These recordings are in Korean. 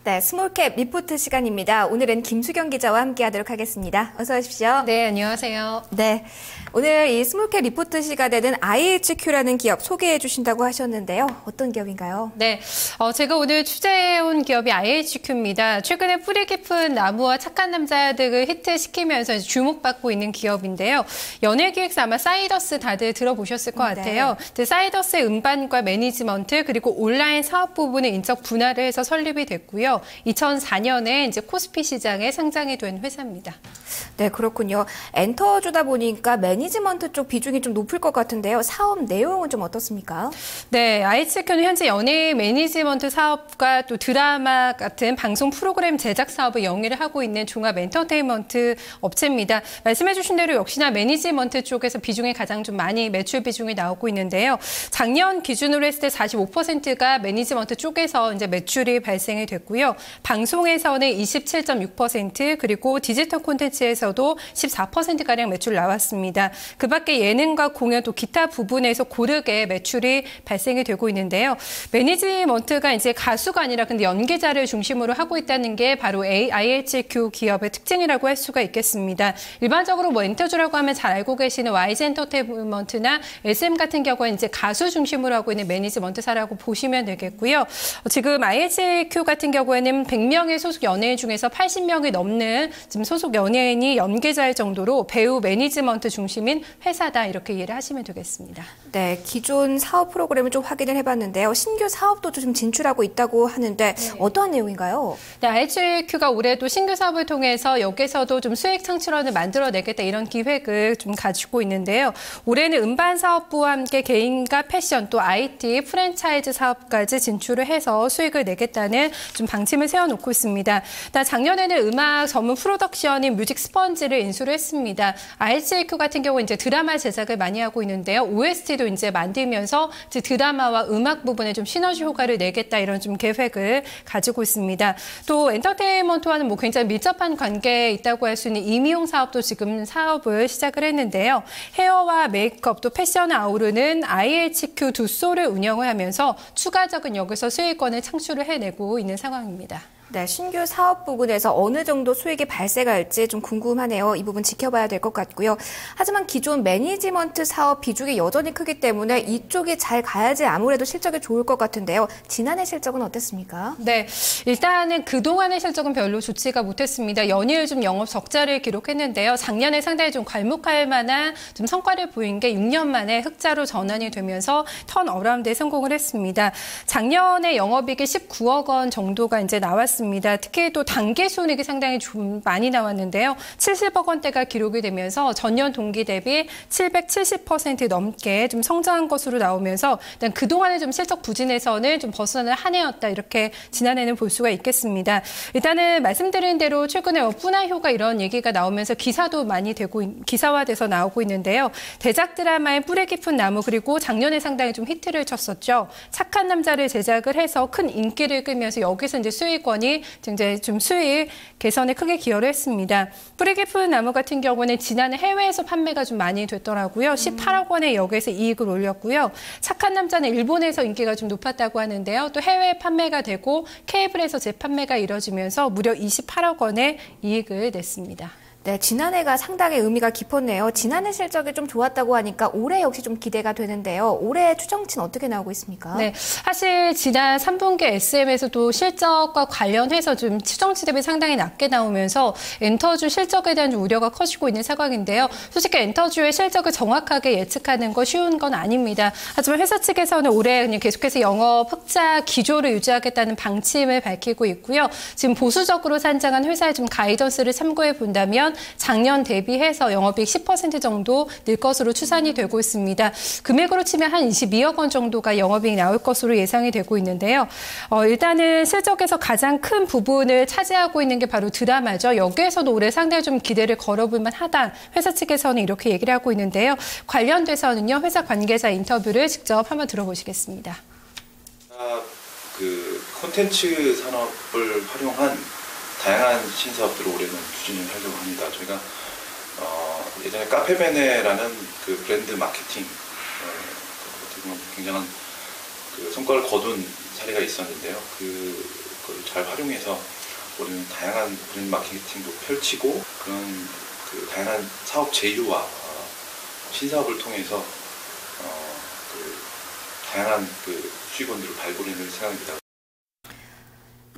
네, 스몰캡 리포트 시간입니다. 오늘은 김수경 기자와 함께하도록 하겠습니다. 어서 오십시오. 네, 안녕하세요. 네, 오늘 이 스몰캡 리포트 시간에는 IHQ라는 기업 소개해 주신다고 하셨는데요. 어떤 기업인가요? 네, 제가 오늘 취재해온 기업이 IHQ입니다. 최근에 뿌리 깊은 나무와 착한 남자 등을 히트시키면서 주목받고 있는 기업인데요. 연예기획사 아마 사이더스 다들 들어보셨을 것 같아요. 네. 사이더스의 음반과 매니지먼트 그리고 온라인 사업 부분을 인적 분할을 해서 설립이 됐고요. 2004년에 이제 코스피 시장에 상장이 된 회사입니다. 네, 그렇군요. 엔터주다 보니까 매니지먼트 쪽 비중이 좀 높을 것 같은데요. 사업 내용은 좀 어떻습니까? 네, IHQ는 현재 연예인 매니지먼트 사업과 또 드라마 같은 방송 프로그램 제작 사업을 영위를 하고 있는 종합 엔터테인먼트 업체입니다. 말씀해 주신 대로 역시나 매니지먼트 쪽에서 비중이 가장 좀 많이 매출 비중이 나오고 있는데요. 작년 기준으로 했을 때 45%가 매니지먼트 쪽에서 이제 매출이 발생이 됐고요. 방송에서는 27.6% 그리고 디지털 콘텐츠에서도 14%가량 매출 나왔습니다. 그 밖에 예능과 공연 또 기타 부분에서 고르게 매출이 발생이 되고 있는데요. 매니지먼트가 이제 가수가 아니라 근데 연기자를 중심으로 하고 있다는 게 바로 IHQ 기업의 특징이라고 할 수가 있겠습니다. 일반적으로 뭐 엔터주라고 하면 잘 알고 계시는 YG 엔터테인먼트나 SM 같은 경우는 이제 가수 중심으로 하고 있는 매니지먼트사라고 보시면 되겠고요. 지금 IHQ 같은 경우에는 100명의 소속 연예인 중에서 80명이 넘는 지금 소속 연예인이 연계자일 정도로 배우 매니지먼트 중심인 회사다 이렇게 이해를 하시면 되겠습니다. 네, 기존 사업 프로그램을 좀 확인을 해봤는데요. 신규 사업도 좀 진출하고 있다고 하는데 어떠한 내용인가요? 네, IHQ가 올해도 신규 사업을 통해서 여기서도 좀 수익 창출원을 만들어내겠다 이런 기획을 좀 가지고 있는데요. 올해는 음반 사업부와 함께 개인과 패션 또 IT 프랜차이즈 사업까지 진출을 해서 수익을 내겠다는 좀 방침을 세워놓고 있습니다. 작년에는 음악 전문 프로덕션인 뮤직 스펀지를 인수를 했습니다. IHQ 같은 경우 이제 드라마 제작을 많이 하고 있는데요. OST도 이제 만들면서 이제 드라마와 음악 부분에 좀 시너지 효과를 내겠다 이런 좀 계획을 가지고 있습니다. 또 엔터테인먼트와는 뭐 굉장히 밀접한 관계에 있다고 할 수 있는 임의용 사업도 지금 사업을 시작을 했는데요. 헤어와 메이크업 또 패션을 아우르는 IHQ 두소를 운영을 하면서 추가적인 여기서 수익권을 창출을 해내고 있는 상황입니다. 네, 신규 사업 부분에서 어느 정도 수익이 발생할지 좀 궁금하네요. 이 부분 지켜봐야 될 것 같고요. 하지만 기존 매니지먼트 사업 비중이 여전히 크기 때문에 이쪽이 잘 가야지 아무래도 실적이 좋을 것 같은데요. 지난해 실적은 어땠습니까? 네, 일단은 그동안의 실적은 별로 좋지가 못했습니다. 연이을 좀 영업 적자를 기록했는데요. 작년에 상당히 좀 괄목할 만한 좀 성과를 보인 게 6년 만에 흑자로 전환이 되면서 턴어라운드 데 성공을 했습니다. 작년에 영업이익이 19억 원 정도가 이제 나왔습니다. 특히 또 단기 순이익이 상당히 좀 많이 나왔는데요. 70억 원대가 기록이 되면서 전년 동기 대비 770% 넘게 좀 성장한 것으로 나오면서 일단 그동안의 좀 실적 부진에서는 좀 벗어나는 한 해였다 이렇게 지난해는 볼 수가 있겠습니다. 일단은 말씀드린 대로 최근에 분할 효과 이런 얘기가 나오면서 기사도 많이 되고 기사화돼서 나오고 있는데요. 대작 드라마의 뿌리 깊은 나무 그리고 작년에 상당히 좀 히트를 쳤었죠. 착한 남자를 제작을 해서 큰 인기를 끌면서 여기서 이제 수익원이 이제 좀 수익 개선에 크게 기여를 했습니다. 뿌리 깊은 나무 같은 경우는 지난해 해외에서 판매가 좀 많이 됐더라고요. 18억 원의 역에서 이익을 올렸고요. 착한 남자는 일본에서 인기가 좀 높았다고 하는데요. 또 해외 판매가 되고 케이블에서 재판매가 이뤄지면서 무려 28억 원의 이익을 냈습니다. 네, 지난해가 상당히 의미가 깊었네요. 지난해 실적이 좀 좋았다고 하니까 올해 역시 좀 기대가 되는데요. 올해 추정치는 어떻게 나오고 있습니까? 네, 사실 지난 3분기 SM에서도 실적과 관련해서 좀 추정치 대비 상당히 낮게 나오면서 엔터주 실적에 대한 우려가 커지고 있는 상황인데요. 솔직히 엔터주의 실적을 정확하게 예측하는 거 쉬운 건 아닙니다. 하지만 회사 측에서는 올해 그냥 계속해서 영업 흑자 기조를 유지하겠다는 방침을 밝히고 있고요. 지금 보수적으로 산정한 회사의 좀 가이던스를 참고해 본다면 작년 대비해서 영업이익 10% 정도 늘 것으로 추산이 되고 있습니다. 금액으로 치면 한 22억 원 정도가 영업이익 나올 것으로 예상이 되고 있는데요. 일단은 실적에서 가장 큰 부분을 차지하고 있는 게 바로 드라마죠. 여기에서도 올해 상당히 좀 기대를 걸어볼 만하다. 회사 측에서는 이렇게 얘기를 하고 있는데요. 관련돼서는요. 회사 관계자 인터뷰를 직접 한번 들어보시겠습니다. 그 콘텐츠 산업을 활용한 다양한 신사업들을 올해는 추진을 하려고 합니다. 저희가 예전에 카페베네라는 그 브랜드 마케팅 어떻게 보면 굉장한 그 성과를 거둔 사례가 있었는데요. 그걸 잘 활용해서 우리는 다양한 브랜드 마케팅도 펼치고 그런 그 다양한 사업 제휴와 신사업을 통해서 다양한 수익원들을 발굴해낼 생각입니다.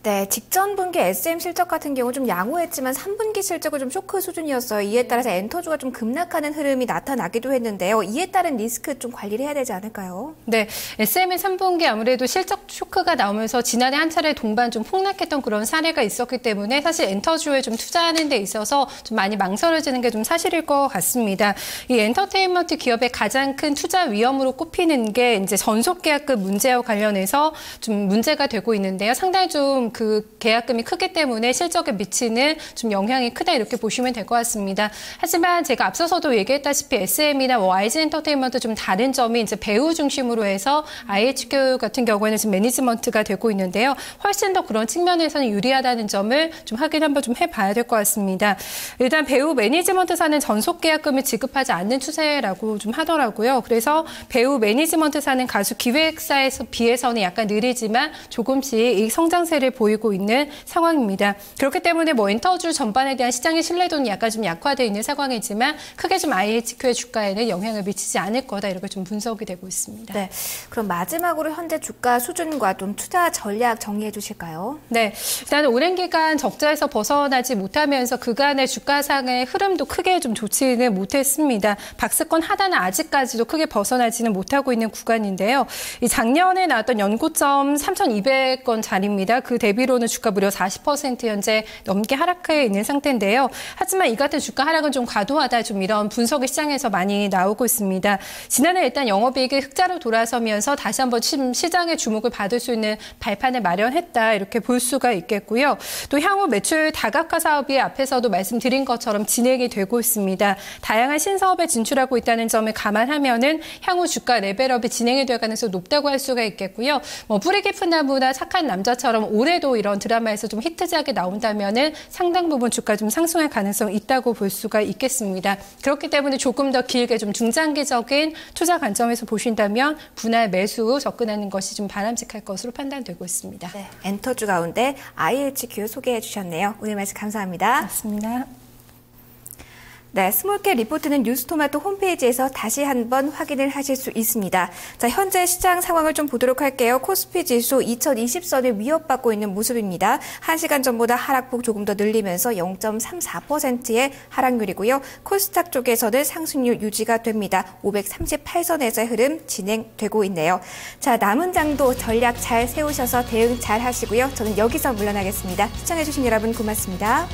네, 직전 분기 SM 실적 같은 경우 좀 양호했지만 3분기 실적은 좀 쇼크 수준이었어요. 이에 따라서 엔터주가 좀 급락하는 흐름이 나타나기도 했는데요. 이에 따른 리스크 좀 관리를 해야 되지 않을까요? 네, SM의 3분기 아무래도 실적 쇼크가 나오면서 지난해 한 차례 동반 좀 폭락했던 그런 사례가 있었기 때문에 사실 엔터주에 좀 투자하는 데 있어서 좀 많이 망설여지는 게 좀 사실일 것 같습니다. 이 엔터테인먼트 기업의 가장 큰 투자 위험으로 꼽히는 게 이제 전속 계약금 문제와 관련해서 좀 문제가 되고 있는데요. 상당히 좀 그 계약금이 크기 때문에 실적에 미치는 좀 영향이 크다 이렇게 보시면 될 것 같습니다. 하지만 제가 앞서서도 얘기했다시피 SM이나 YG 엔터테인먼트 좀 다른 점이 이제 배우 중심으로 해서 IHQ 같은 경우에는 지금 매니지먼트가 되고 있는데요. 훨씬 더 그런 측면에서는 유리하다는 점을 좀 확인 한번 좀 해봐야 될 것 같습니다. 일단 배우 매니지먼트사는 전속 계약금을 지급하지 않는 추세라고 좀 하더라고요. 그래서 배우 매니지먼트사는 가수 기획사에 비해서는 약간 느리지만 조금씩 이 성장세를 보이고 있는 상황입니다. 그렇기 때문에 엔터주 전반에 대한 시장의 신뢰도는 약간 좀 약화되어 있는 상황이지만 크게 좀 IHQ의 주가에는 영향을 미치지 않을 거다 이렇게 좀 분석이 되고 있습니다. 네, 그럼 마지막으로 현재 주가 수준과 좀 투자 전략 정리해 주실까요? 네, 일단 오랜 기간 적자에서 벗어나지 못하면서 그간의 주가상의 흐름도 크게 좀 좋지는 못했습니다. 박스권 하단은 아직까지도 크게 벗어나지는 못하고 있는 구간인데요. 이 작년에 나왔던 연고점 3,200원짜리입니다. 그 대비로는 주가 무려 40% 현재 넘게 하락해 있는 상태인데요. 하지만 이 같은 주가 하락은 좀 과도하다, 좀 이런 분석이 시장에서 많이 나오고 있습니다. 지난해 일단 영업이익이 흑자로 돌아서면서 다시 한번 시장의 주목을 받을 수 있는 발판을 마련했다 이렇게 볼 수가 있겠고요. 또 향후 매출 다각화 사업이 앞에서도 말씀드린 것처럼 진행이 되고 있습니다. 다양한 신사업에 진출하고 있다는 점을 감안하면은 향후 주가 레벨업이 진행이 될 가능성이 높다고 할 수가 있겠고요. 뿌리 깊은 나무나 착한 남자처럼 올해도 이런 드라마에서 좀 히트작이 나온다면은 상당 부분 주가 좀 상승할 가능성이 있다고 볼 수가 있겠습니다. 그렇기 때문에 조금 더 길게 좀 중장기적인 투자 관점에서 보신다면 분할 매수 접근하는 것이 좀 바람직할 것으로 판단되고 있습니다. 네, 엔터주 가운데 IHQ 소개해 주셨네요. 오늘 말씀 감사합니다. 맞습니다. 네, 스몰캡 리포트는 뉴스토마토 홈페이지에서 다시 한번 확인을 하실 수 있습니다. 자, 현재 시장 상황을 좀 보도록 할게요. 코스피 지수 2020선을 위협받고 있는 모습입니다. 1시간 전보다 하락폭 조금 더 늘리면서 0.34%의 하락률이고요. 코스닥 쪽에서는 상승률 유지가 됩니다. 538선에서의 흐름 진행되고 있네요. 자, 남은 장도 전략 잘 세우셔서 대응 잘 하시고요. 저는 여기서 물러나겠습니다. 시청해주신 여러분 고맙습니다.